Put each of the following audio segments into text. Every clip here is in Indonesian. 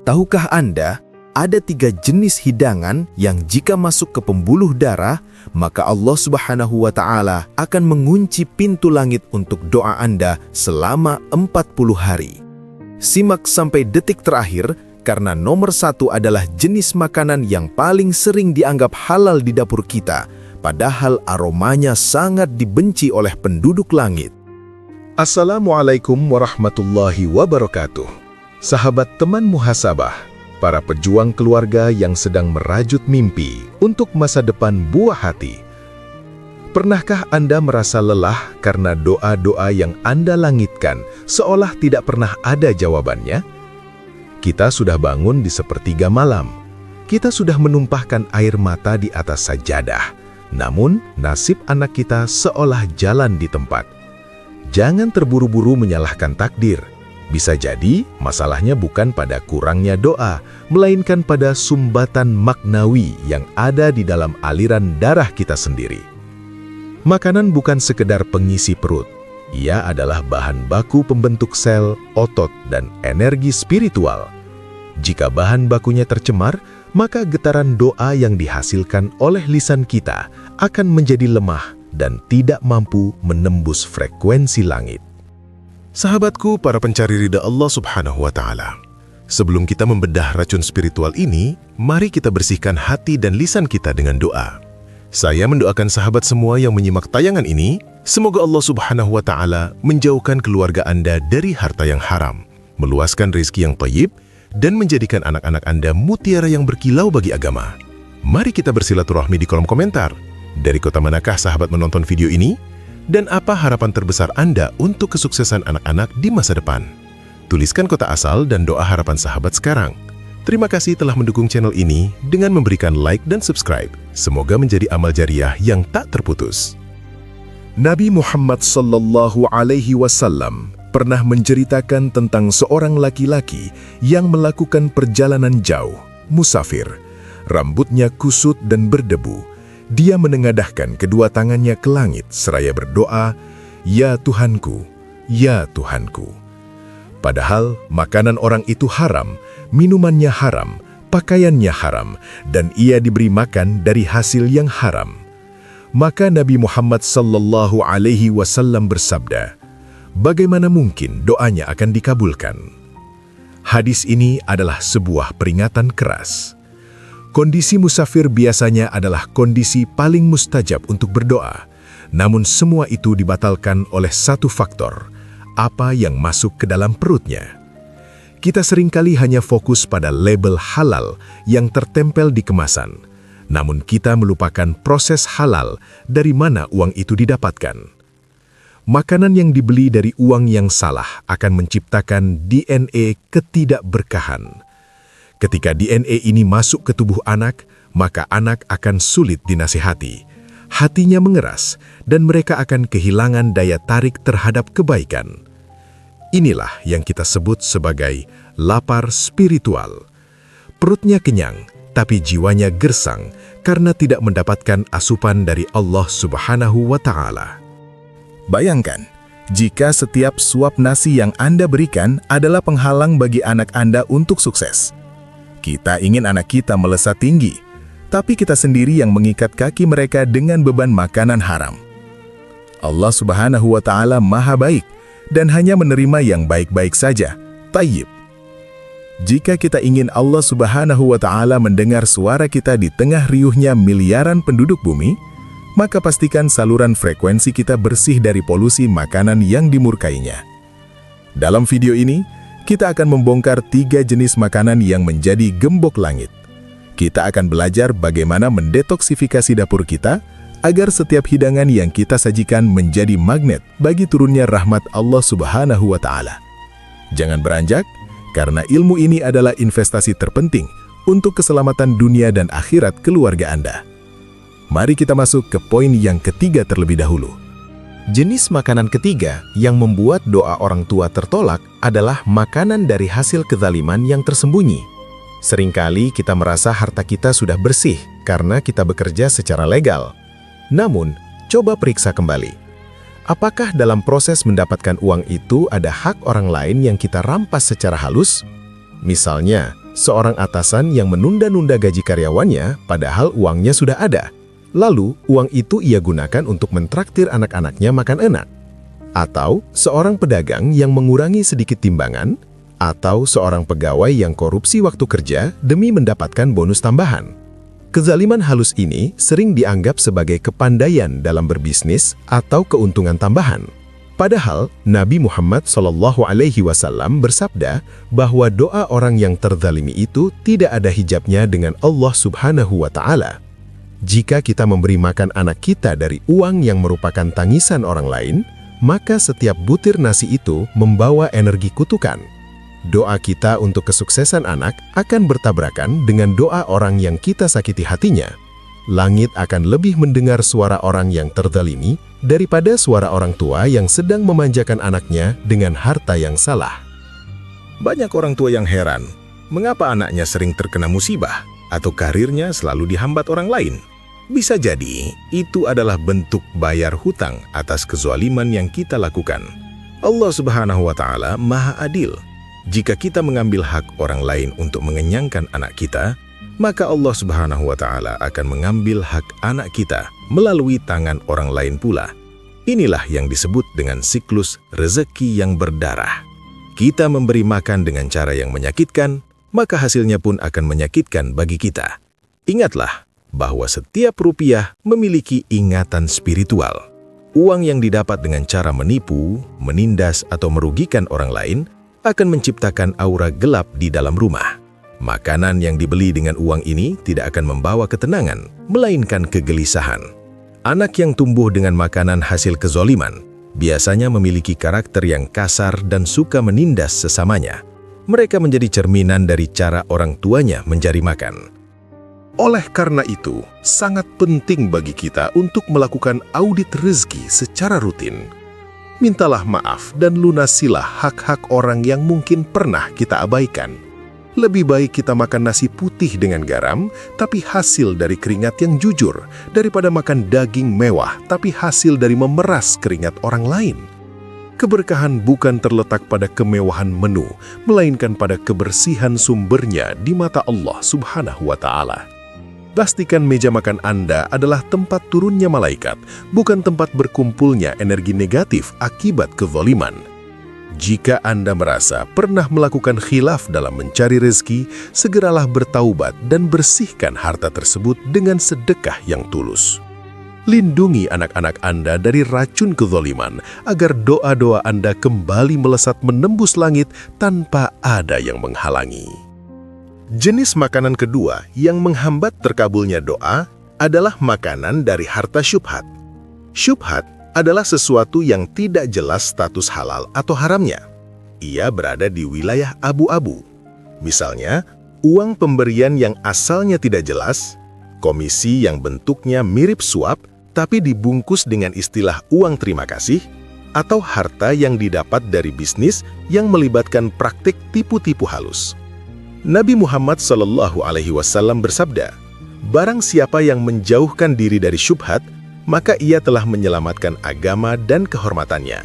Tahukah Anda, ada 3 jenis hidangan yang jika masuk ke pembuluh darah, maka Allah Subhanahu wa Ta'ala akan mengunci pintu langit untuk doa Anda selama 40 hari. Simak sampai detik terakhir, karena nomor 1 adalah jenis makanan yang paling sering dianggap halal di dapur kita, padahal aromanya sangat dibenci oleh penduduk langit. Assalamualaikum warahmatullahi wabarakatuh. Sahabat teman muhasabah, para pejuang keluarga yang sedang merajut mimpi untuk masa depan buah hati. Pernahkah Anda merasa lelah karena doa-doa yang Anda langitkan seolah tidak pernah ada jawabannya? Kita sudah bangun di sepertiga malam. Kita sudah menumpahkan air mata di atas sajadah. Namun, nasib anak kita seolah jalan di tempat. Jangan terburu-buru menyalahkan takdir. Bisa jadi, masalahnya bukan pada kurangnya doa, melainkan pada sumbatan maknawi yang ada di dalam aliran darah kita sendiri. Makanan bukan sekedar pengisi perut. Ia adalah bahan baku pembentuk sel, otot, dan energi spiritual. Jika bahan bakunya tercemar, maka getaran doa yang dihasilkan oleh lisan kita akan menjadi lemah dan tidak mampu menembus frekuensi langit. Sahabatku, para pencari ridha Allah Subhanahu wa Ta'ala. Sebelum kita membedah racun spiritual ini, mari kita bersihkan hati dan lisan kita dengan doa. Saya mendoakan sahabat semua yang menyimak tayangan ini, semoga Allah Subhanahu wa Ta'ala menjauhkan keluarga Anda dari harta yang haram, meluaskan rezeki yang thayyib, dan menjadikan anak-anak Anda mutiara yang berkilau bagi agama. Mari kita bersilaturahmi di kolom komentar. Dari kota manakah sahabat menonton video ini? Dan apa harapan terbesar Anda untuk kesuksesan anak-anak di masa depan? Tuliskan kota asal dan doa harapan sahabat sekarang. Terima kasih telah mendukung channel ini dengan memberikan like dan subscribe. Semoga menjadi amal jariah yang tak terputus. Nabi Muhammad sallallahu alaihi wasallam pernah menceritakan tentang seorang laki-laki yang melakukan perjalanan jauh, musafir. Rambutnya kusut dan berdebu. Dia menengadahkan kedua tangannya ke langit seraya berdoa, "Ya Tuhanku, ya Tuhanku." Padahal makanan orang itu haram, minumannya haram, pakaiannya haram, dan ia diberi makan dari hasil yang haram. Maka Nabi Muhammad sallallahu alaihi wasallam bersabda, "Bagaimana mungkin doanya akan dikabulkan?" Hadis ini adalah sebuah peringatan keras. Kondisi musafir biasanya adalah kondisi paling mustajab untuk berdoa. Namun semua itu dibatalkan oleh satu faktor, apa yang masuk ke dalam perutnya. Kita seringkali hanya fokus pada label halal yang tertempel di kemasan. Namun kita melupakan proses halal dari mana uang itu didapatkan. Makanan yang dibeli dari uang yang salah akan menciptakan DNA ketidakberkahan. Ketika DNA ini masuk ke tubuh anak, maka anak akan sulit dinasihati. Hatinya mengeras, dan mereka akan kehilangan daya tarik terhadap kebaikan. Inilah yang kita sebut sebagai lapar spiritual. Perutnya kenyang, tapi jiwanya gersang karena tidak mendapatkan asupan dari Allah Subhanahu wa Ta'ala. Bayangkan, jika setiap suap nasi yang Anda berikan adalah penghalang bagi anak Anda untuk sukses. Kita ingin anak kita melesat tinggi, tapi kita sendiri yang mengikat kaki mereka dengan beban makanan haram. Allah Subhanahu wa Ta'ala Maha Baik dan hanya menerima yang baik-baik saja, thayyib. Jika kita ingin Allah Subhanahu wa Ta'ala mendengar suara kita di tengah riuhnya miliaran penduduk bumi, maka pastikan saluran frekuensi kita bersih dari polusi makanan yang dimurkainya. Dalam video ini, kita akan membongkar 3 jenis makanan yang menjadi gembok langit. Kita akan belajar bagaimana mendetoksifikasi dapur kita agar setiap hidangan yang kita sajikan menjadi magnet bagi turunnya rahmat Allah Subhanahu wa Ta'ala. Jangan beranjak, karena ilmu ini adalah investasi terpenting untuk keselamatan dunia dan akhirat keluarga Anda. Mari kita masuk ke poin yang ketiga terlebih dahulu. Jenis makanan ketiga yang membuat doa orang tua tertolak adalah makanan dari hasil kezaliman yang tersembunyi. Seringkali kita merasa harta kita sudah bersih karena kita bekerja secara legal. Namun, coba periksa kembali. Apakah dalam proses mendapatkan uang itu ada hak orang lain yang kita rampas secara halus? Misalnya, seorang atasan yang menunda-nunda gaji karyawannya padahal uangnya sudah ada. Lalu, uang itu ia gunakan untuk mentraktir anak-anaknya makan enak. Atau seorang pedagang yang mengurangi sedikit timbangan, atau seorang pegawai yang korupsi waktu kerja demi mendapatkan bonus tambahan. Kezaliman halus ini sering dianggap sebagai kepandaian dalam berbisnis atau keuntungan tambahan. Padahal, Nabi Muhammad SAW bersabda bahwa doa orang yang terzalimi itu tidak ada hijabnya dengan Allah Subhanahu wa Ta'ala. Jika kita memberi makan anak kita dari uang yang merupakan tangisan orang lain, maka setiap butir nasi itu membawa energi kutukan. Doa kita untuk kesuksesan anak akan bertabrakan dengan doa orang yang kita sakiti hatinya. Langit akan lebih mendengar suara orang yang terzalimi daripada suara orang tua yang sedang memanjakan anaknya dengan harta yang salah. Banyak orang tua yang heran, mengapa anaknya sering terkena musibah atau karirnya selalu dihambat orang lain? Bisa jadi, itu adalah bentuk bayar hutang atas kezaliman yang kita lakukan. Allah Subhanahu wa Ta'ala Maha Adil. Jika kita mengambil hak orang lain untuk mengenyangkan anak kita, maka Allah Subhanahu wa Ta'ala akan mengambil hak anak kita melalui tangan orang lain pula. Inilah yang disebut dengan siklus rezeki yang berdarah. Kita memberi makan dengan cara yang menyakitkan, maka hasilnya pun akan menyakitkan bagi kita. Ingatlah bahwa setiap rupiah memiliki ingatan spiritual. Uang yang didapat dengan cara menipu, menindas atau merugikan orang lain akan menciptakan aura gelap di dalam rumah. Makanan yang dibeli dengan uang ini tidak akan membawa ketenangan, melainkan kegelisahan. Anak yang tumbuh dengan makanan hasil kezoliman biasanya memiliki karakter yang kasar dan suka menindas sesamanya. Mereka menjadi cerminan dari cara orang tuanya mencari makan. Oleh karena itu, sangat penting bagi kita untuk melakukan audit rezeki secara rutin. Mintalah maaf dan lunasilah hak-hak orang yang mungkin pernah kita abaikan. Lebih baik kita makan nasi putih dengan garam, tapi hasil dari keringat yang jujur, daripada makan daging mewah, tapi hasil dari memeras keringat orang lain. Keberkahan bukan terletak pada kemewahan menu, melainkan pada kebersihan sumbernya di mata Allah Subhanahu wa Ta'ala. Pastikan meja makan Anda adalah tempat turunnya malaikat, bukan tempat berkumpulnya energi negatif akibat kezaliman. Jika Anda merasa pernah melakukan khilaf dalam mencari rezeki, segeralah bertaubat dan bersihkan harta tersebut dengan sedekah yang tulus. Lindungi anak-anak Anda dari racun kezaliman, agar doa-doa Anda kembali melesat menembus langit tanpa ada yang menghalangi. Jenis makanan kedua yang menghambat terkabulnya doa adalah makanan dari harta syubhat. Syubhat adalah sesuatu yang tidak jelas status halal atau haramnya. Ia berada di wilayah abu-abu. Misalnya, uang pemberian yang asalnya tidak jelas, komisi yang bentuknya mirip suap tapi dibungkus dengan istilah uang terima kasih, atau harta yang didapat dari bisnis yang melibatkan praktik tipu-tipu halus. Nabi Muhammad SAW bersabda, "Barang siapa yang menjauhkan diri dari syubhat, maka ia telah menyelamatkan agama dan kehormatannya."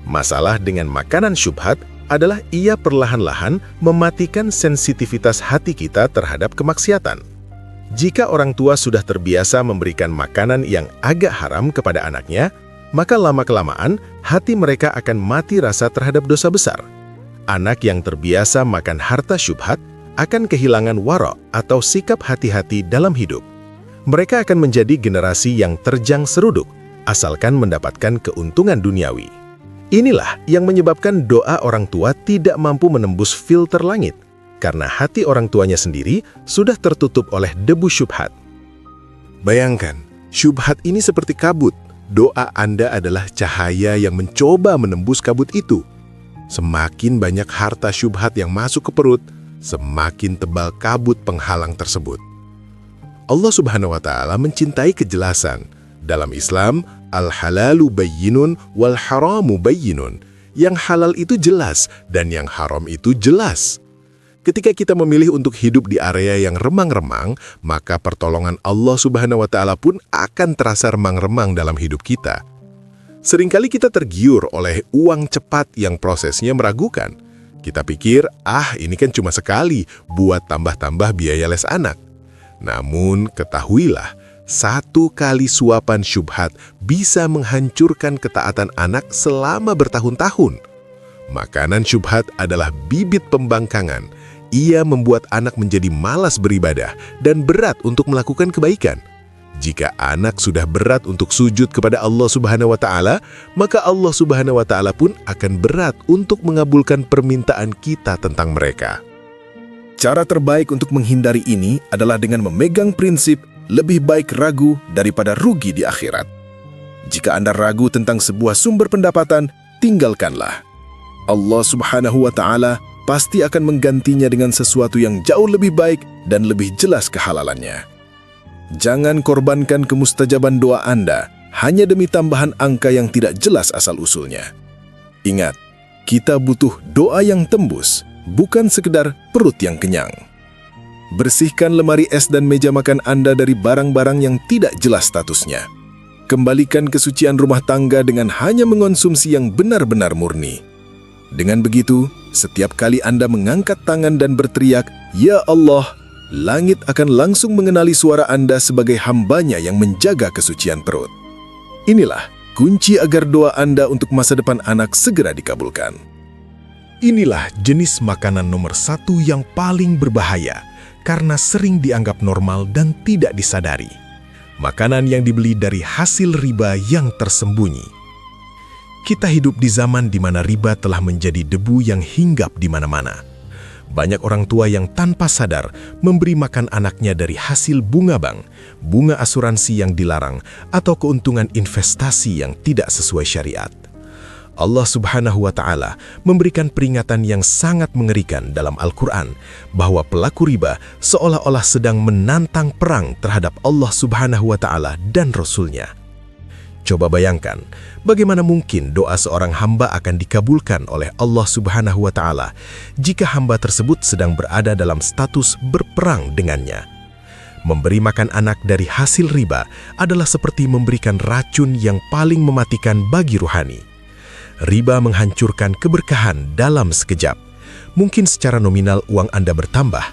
Masalah dengan makanan syubhat adalah ia perlahan-lahan mematikan sensitivitas hati kita terhadap kemaksiatan. Jika orang tua sudah terbiasa memberikan makanan yang agak haram kepada anaknya, maka lama-kelamaan hati mereka akan mati rasa terhadap dosa besar. Anak yang terbiasa makan harta syubhat akan kehilangan wara' atau sikap hati-hati dalam hidup. Mereka akan menjadi generasi yang terjang seruduk, asalkan mendapatkan keuntungan duniawi. Inilah yang menyebabkan doa orang tua tidak mampu menembus filter langit, karena hati orang tuanya sendiri sudah tertutup oleh debu syubhat. Bayangkan, syubhat ini seperti kabut. Doa Anda adalah cahaya yang mencoba menembus kabut itu. Semakin banyak harta syubhat yang masuk ke perut, semakin tebal kabut penghalang tersebut. Allah Subhanahu wa Ta'ala mencintai kejelasan. Dalam Islam, al-halalu bayyinun wal haramu bayyinun. Yang halal itu jelas dan yang haram itu jelas. Ketika kita memilih untuk hidup di area yang remang-remang, maka pertolongan Allah Subhanahu wa Ta'ala pun akan terasa remang-remang dalam hidup kita. Seringkali kita tergiur oleh uang cepat yang prosesnya meragukan. Kita pikir, ini kan cuma sekali buat tambah-tambah biaya les anak. Namun, ketahuilah, 1 kali suapan syubhat bisa menghancurkan ketaatan anak selama bertahun-tahun. Makanan syubhat adalah bibit pembangkangan. Ia membuat anak menjadi malas beribadah dan berat untuk melakukan kebaikan. Jika anak sudah berat untuk sujud kepada Allah Subhanahu wa Ta'ala, maka Allah Subhanahu wa Ta'ala pun akan berat untuk mengabulkan permintaan kita tentang mereka. Cara terbaik untuk menghindari ini adalah dengan memegang prinsip lebih baik ragu daripada rugi di akhirat. Jika Anda ragu tentang sebuah sumber pendapatan, tinggalkanlah. Allah Subhanahu wa Ta'ala pasti akan menggantinya dengan sesuatu yang jauh lebih baik dan lebih jelas kehalalannya. Jangan korbankan kemustajaban doa Anda hanya demi tambahan angka yang tidak jelas asal-usulnya. Ingat, kita butuh doa yang tembus, bukan sekedar perut yang kenyang. Bersihkan lemari es dan meja makan Anda dari barang-barang yang tidak jelas statusnya. Kembalikan kesucian rumah tangga dengan hanya mengonsumsi yang benar-benar murni. Dengan begitu, setiap kali Anda mengangkat tangan dan berteriak, "Ya Allah," langit akan langsung mengenali suara Anda sebagai hambanya yang menjaga kesucian perut. Inilah kunci agar doa Anda untuk masa depan anak segera dikabulkan. Inilah jenis makanan nomor 1 yang paling berbahaya karena sering dianggap normal dan tidak disadari. Makanan yang dibeli dari hasil riba yang tersembunyi. Kita hidup di zaman di mana riba telah menjadi debu yang hinggap di mana-mana. Banyak orang tua yang tanpa sadar memberi makan anaknya dari hasil bunga bank, bunga asuransi yang dilarang, atau keuntungan investasi yang tidak sesuai syariat. Allah Subhanahu wa Ta'ala memberikan peringatan yang sangat mengerikan dalam Al-Quran bahwa pelaku riba seolah-olah sedang menantang perang terhadap Allah Subhanahu wa Ta'ala dan Rasul-Nya. Coba bayangkan, bagaimana mungkin doa seorang hamba akan dikabulkan oleh Allah Subhanahu wa Ta'ala jika hamba tersebut sedang berada dalam status berperang dengannya. Memberi makan anak dari hasil riba adalah seperti memberikan racun yang paling mematikan bagi ruhani. Riba menghancurkan keberkahan dalam sekejap. Mungkin secara nominal uang Anda bertambah,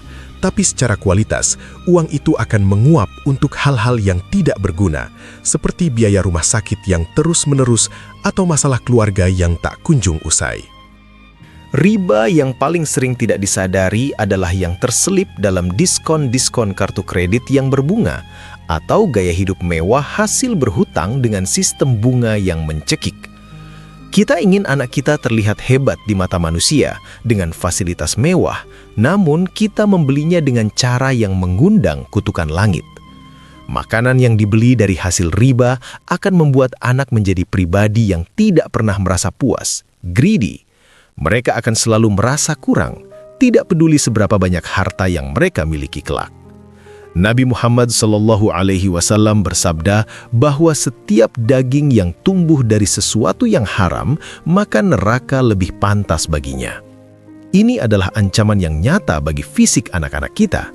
tapi secara kualitas, uang itu akan menguap untuk hal-hal yang tidak berguna, seperti biaya rumah sakit yang terus-menerus atau masalah keluarga yang tak kunjung usai. Riba yang paling sering tidak disadari adalah yang terselip dalam diskon-diskon kartu kredit yang berbunga atau gaya hidup mewah hasil berhutang dengan sistem bunga yang mencekik. Kita ingin anak kita terlihat hebat di mata manusia dengan fasilitas mewah, namun kita membelinya dengan cara yang mengundang kutukan langit. Makanan yang dibeli dari hasil riba akan membuat anak menjadi pribadi yang tidak pernah merasa puas, greedy. Mereka akan selalu merasa kurang, tidak peduli seberapa banyak harta yang mereka miliki kelak. Nabi Muhammad SAW bersabda bahwa setiap daging yang tumbuh dari sesuatu yang haram, maka neraka lebih pantas baginya. Ini adalah ancaman yang nyata bagi fisik anak-anak kita.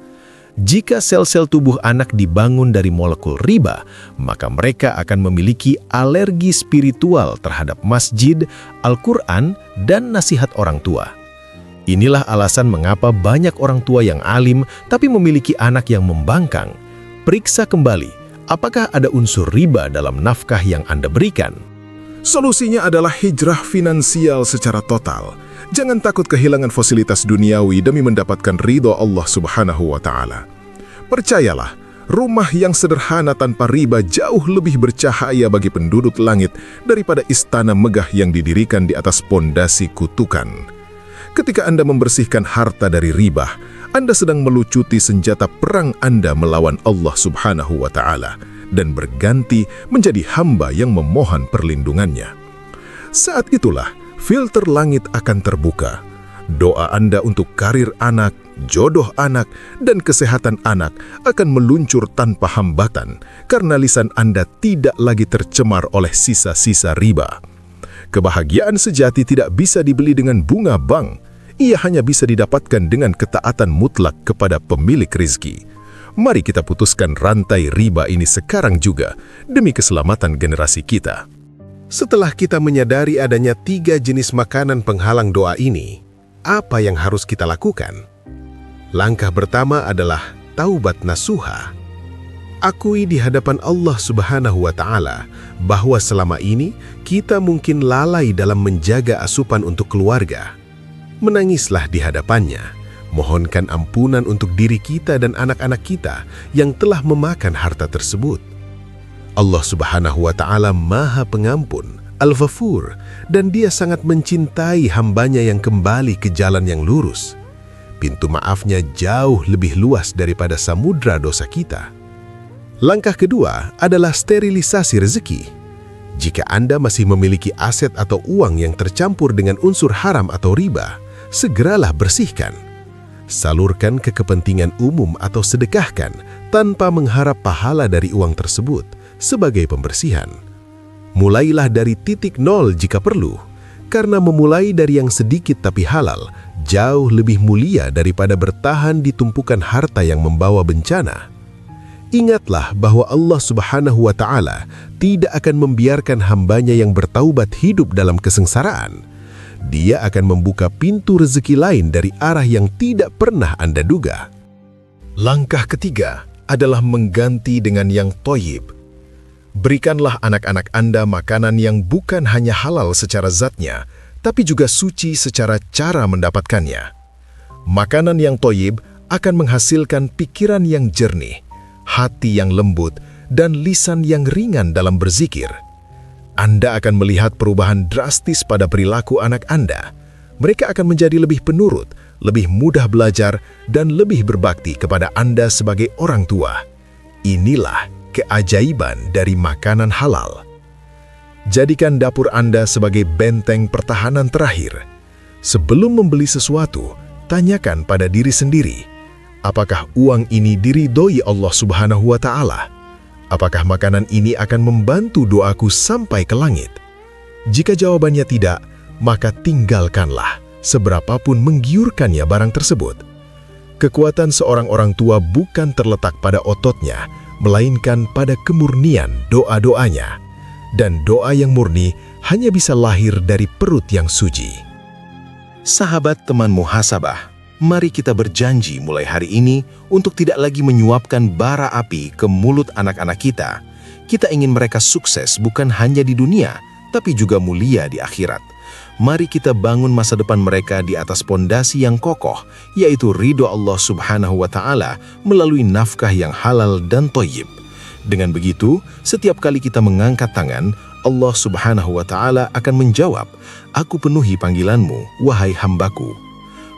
Jika sel-sel tubuh anak dibangun dari molekul riba, maka mereka akan memiliki alergi spiritual terhadap masjid, Al-Quran, dan nasihat orang tua. Inilah alasan mengapa banyak orang tua yang alim tapi memiliki anak yang membangkang. Periksa kembali, apakah ada unsur riba dalam nafkah yang Anda berikan? Solusinya adalah hijrah finansial secara total. Jangan takut kehilangan fasilitas duniawi demi mendapatkan ridho Allah Subhanahu wa Ta'ala. Percayalah, rumah yang sederhana tanpa riba jauh lebih bercahaya bagi penduduk langit daripada istana megah yang didirikan di atas pondasi kutukan. Ketika Anda membersihkan harta dari riba, Anda sedang melucuti senjata perang Anda melawan Allah Subhanahu wa Ta'ala dan berganti menjadi hamba yang memohon perlindungannya. Saat itulah filter langit akan terbuka. Doa Anda untuk karir anak, jodoh anak, dan kesehatan anak akan meluncur tanpa hambatan karena lisan Anda tidak lagi tercemar oleh sisa-sisa riba. Kebahagiaan sejati tidak bisa dibeli dengan bunga bank. Ia hanya bisa didapatkan dengan ketaatan mutlak kepada pemilik rizki. Mari kita putuskan rantai riba ini sekarang juga demi keselamatan generasi kita. Setelah kita menyadari adanya 3 jenis makanan penghalang doa ini, apa yang harus kita lakukan? Langkah pertama adalah taubat nasuha. Akui di hadapan Allah Subhanahu wa Ta'ala bahwa selama ini kita mungkin lalai dalam menjaga asupan untuk keluarga. Menangislah di hadapannya, mohonkan ampunan untuk diri kita dan anak-anak kita yang telah memakan harta tersebut. Allah Subhanahu wa Ta'ala Maha Pengampun, Al-Ghafur, dan Dia sangat mencintai hambanya yang kembali ke jalan yang lurus. Pintu maafnya jauh lebih luas daripada samudra dosa kita. Langkah kedua adalah sterilisasi rezeki. Jika Anda masih memiliki aset atau uang yang tercampur dengan unsur haram atau riba, segeralah bersihkan. Salurkan ke kepentingan umum atau sedekahkan tanpa mengharap pahala dari uang tersebut sebagai pembersihan. Mulailah dari titik nol jika perlu, karena memulai dari yang sedikit tapi halal jauh lebih mulia daripada bertahan di tumpukan harta yang membawa bencana. Ingatlah bahwa Allah Subhanahu wa Ta'ala tidak akan membiarkan hambanya yang bertaubat hidup dalam kesengsaraan. Dia akan membuka pintu rezeki lain dari arah yang tidak pernah Anda duga. Langkah ketiga adalah mengganti dengan yang thayyib. Berikanlah anak-anak Anda makanan yang bukan hanya halal secara zatnya, tapi juga suci secara cara mendapatkannya. Makanan yang thayyib akan menghasilkan pikiran yang jernih, hati yang lembut, dan lisan yang ringan dalam berzikir. Anda akan melihat perubahan drastis pada perilaku anak Anda. Mereka akan menjadi lebih penurut, lebih mudah belajar, dan lebih berbakti kepada Anda sebagai orang tua. Inilah keajaiban dari makanan halal. Jadikan dapur Anda sebagai benteng pertahanan terakhir. Sebelum membeli sesuatu, tanyakan pada diri sendiri, apakah uang ini diridhoi Allah Subhanahu wa Ta'ala? Apakah makanan ini akan membantu doaku sampai ke langit? Jika jawabannya tidak, maka tinggalkanlah, seberapapun menggiurkannya barang tersebut. Kekuatan seorang orang tua bukan terletak pada ototnya, melainkan pada kemurnian doa-doanya. Dan doa yang murni hanya bisa lahir dari perut yang suci. Sahabat teman muhasabah, mari kita berjanji mulai hari ini untuk tidak lagi menyuapkan bara api ke mulut anak-anak kita. Kita ingin mereka sukses bukan hanya di dunia, tapi juga mulia di akhirat. Mari kita bangun masa depan mereka di atas pondasi yang kokoh, yaitu ridho Allah Subhanahu wa Ta'ala melalui nafkah yang halal dan thayyib. Dengan begitu, setiap kali kita mengangkat tangan, Allah Subhanahu wa Ta'ala akan menjawab, "Aku penuhi panggilanmu, wahai hambaku."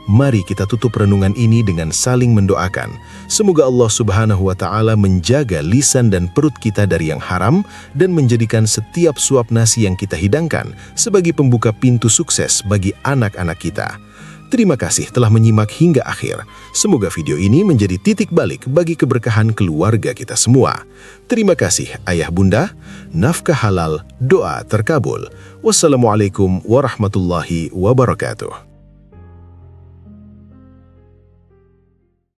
Mari kita tutup renungan ini dengan saling mendoakan. Semoga Allah Subhanahu wa Ta'ala menjaga lisan dan perut kita dari yang haram dan menjadikan setiap suap nasi yang kita hidangkan sebagai pembuka pintu sukses bagi anak-anak kita. Terima kasih telah menyimak hingga akhir. Semoga video ini menjadi titik balik bagi keberkahan keluarga kita semua. Terima kasih ayah bunda, nafkah halal, doa terkabul. Wassalamualaikum warahmatullahi wabarakatuh.